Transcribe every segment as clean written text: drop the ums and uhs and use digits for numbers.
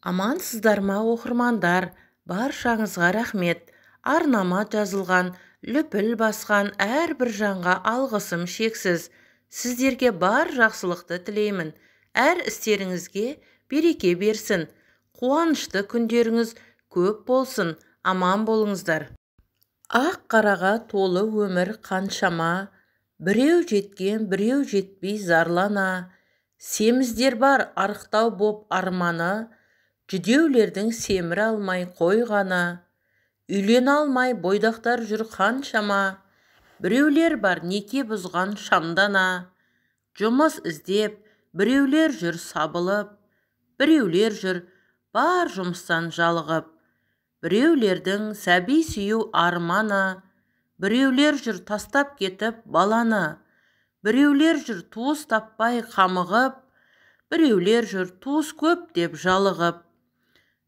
Амансыздар ма оқырмандар, баршаңызға рахмет. Арнама жазылған, лүпіл басқан әрбір жанға алғысым шексіз. Сіздерге бар жақсылықты тілеймін. Әр істеріңізге береке берсін. Қуанышты күндеріңіз көп болсын. Аман болыңыздар. Ақ қараға толы өмір қаншама, біреу жеткен, біреу жетпей зарлана. Семіздер бар арықтау боп арманы, жүдеулердің семір алмай қойғаны. Үйлен алмай бойдақтар жүр қаншама, біреулер бар неке бұзған шамдана. Жұмыс іздеп, біреулер жүр сабылып, біреулер жүр бар жұмыстан жалығып. Біреулердің сәби сүю арманы, біреулер жүр тастап кетіп баланы. Біреулер жүр туыс таппай қамығып, біреулер жүр туыс көп деп жалығып.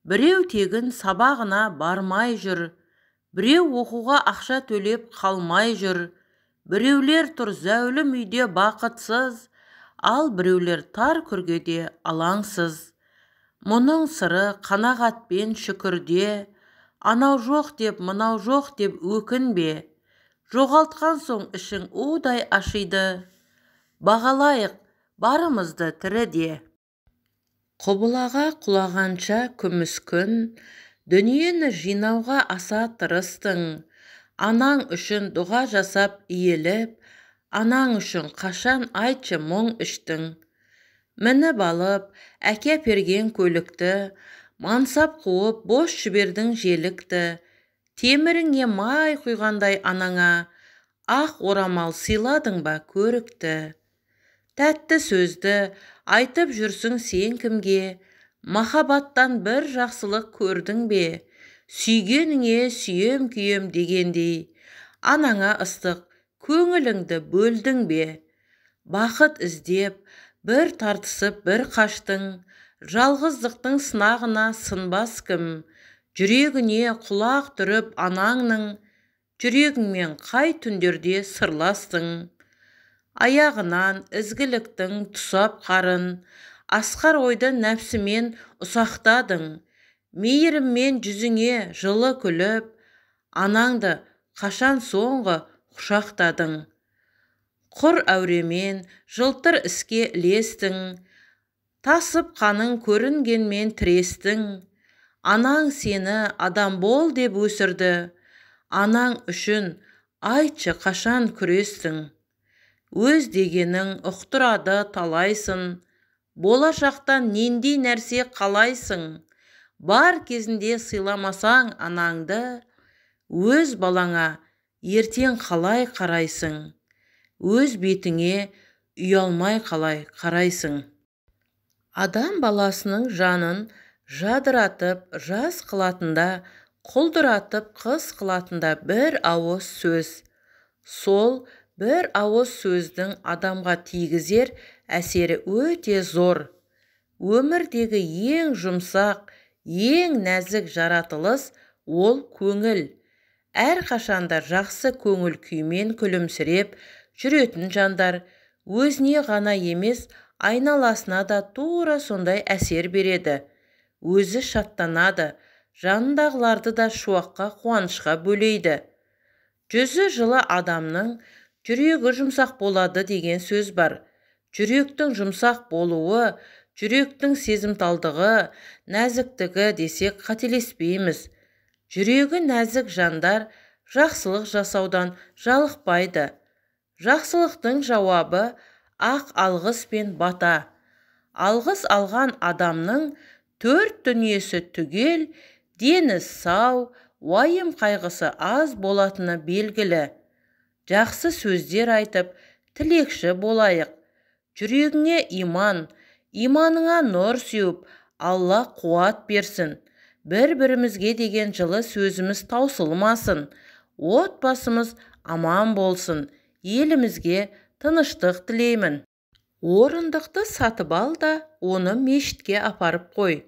Біреу тегін сабағына бармай жүр, біреу оқуға ақша төлеп қалмай жүр. Біреулер тұр зәулім үйде бақытсыз, ал біреулер тар күргеде алаңсыз. Мұның сыры қанағатпен шүкірде, анау жоқ деп, мынау жоқ деп өкінбе. Жоғалтқан соң ішің удай ашиды. Бағалайық барымызды тіріде. Құбылаға құлағанша күміс күн, дүниені жинауға аса тырыстың. Анаң үшін дұға жасап иеліп, анаң үшін қашан айтшы мұң іштің. Мініп алып, әке перген көлікті, мансап қуып, бос жібердің желікті. Теміріңе май құйғандай анаңа, ақ орамал сыйладың ба көрікті. Тәтті сөзді айтып жүрсің сен кімге, махаббаттан бір жақсылық көрдің бе? Сүйгеніңе сүйем күйем дегендей, анаңа ыстық көңіліңді бөлдің бе? Бақыт іздеп, бір тартысып бір қаштың, жалғыздықтың сынағына сынбас кім? Жүрегіне құлақ түріп анаңның, жүрегіңмен қай түндерде сырластың? Аяғынан ізгіліктің тұсап қарын, асқар ойды нәпсімен ұсақтадың. Мейіріммен жүзіңе жылы күліп, анаңды қашан соңғы құшақтадың. Құр әуремен жылтыр іске ілестің, тасып қаның көрінгенмен тірестің. Анаң сені адам бол деп өсірді, анаң үшін айтшы қашан күрестің. Өз дегенің ұқтырады талайсын, болашақтан нендей нәрсе қалайсың. Бар кезінде сыйламасаң анаңды, өз балаңа ертең қалай қарайсың. Өз бетіңе ұялмай қалай қарайсың. Адам баласының жанын жадыратып жас қылатында, құлдыратып қыз қылатында бір ауыз сөз. Сол бір ауыз сөздің адамға тигізер әсері өте зор. Өмірдегі ең жұмсақ, ең нәзік жаратылыс ол көңіл. Әрқашанда жақсы көңіл күймен күлімсіреп жүретін жандар өзіне ғана емес, айналасына да тура сондай әсер береді. Өзі шаттанады, жанындағыларды да шуаққа, қуанышқа бөлейді. Жүзі жылы адамның жүрегі жұмсақ болады деген сөз бар. Жүректің жұмсақ болуы, жүректің сезімталдығы, нәзіктігі десек қателеспейміз. Жүрегі нәзік жандар жақсылық жасаудан жалықпайды. Жақсылықтың жауабы ақ алғыс пен бата. Алғыс алған адамның төрт дүниесі түгел, дені сау, уайым қайғысы аз болатыны белгілі. Жақсы сөздер айтып, тілекші болайық. Жүрегіңе иман, иманыңа нұр сеуіп, Алла қуат берсін. Бір-бірімізге деген жылы сөзіміз таусылмасын. Отбасымыз аман болсын. Елімізге тыныштық тілеймін. Орындықты сатып ал да, оны мешітке апарып қой.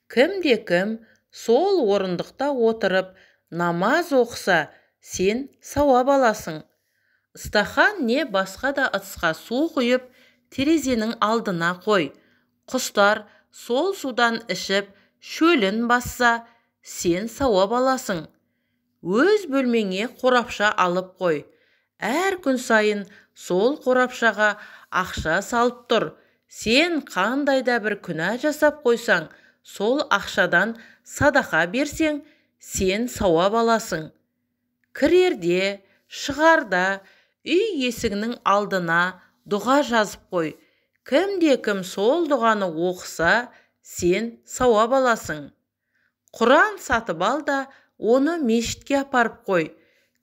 Кімде-кім сол орындықта отырып намаз оқыса, сен сауап аласың. Стахан не басқа да ыдысқа су құйып, терезенің алдына қой. Құстар сол судан ішіп, шөлін басса, сен сауап аласың. Өз бөлмеңе қорапша алып қой. Әр күн сайын сол қорапшаға ақша салып тұр. Сен қандайда бір күнә жасап қойсаң, сол ақшадан садақа берсең, сен сауап аласың. Кірерде, шығарда, үй есігінің алдына дұға жазып қой. Кімде-кім сол дұғаны оқыса, сен сауап аласың. Құран сатып ал да, оны мешітке апарып қой.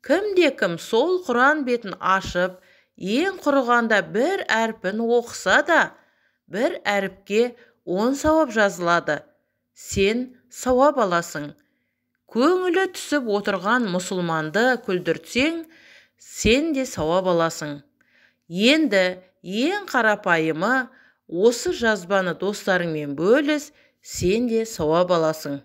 Кімде-кім сол Құран бетін ашып, ең құрығанда бір әрпін оқыса да, бір әріпке 10 сауап жазылады. Сен сауап аласың. Көңілі түсіп отырған мұсылманды күлдіртсең, сен де сауап аласың. Енді ең қарапайымы, осы жазбаны достарыңмен бөліс, сен де сауап аласың.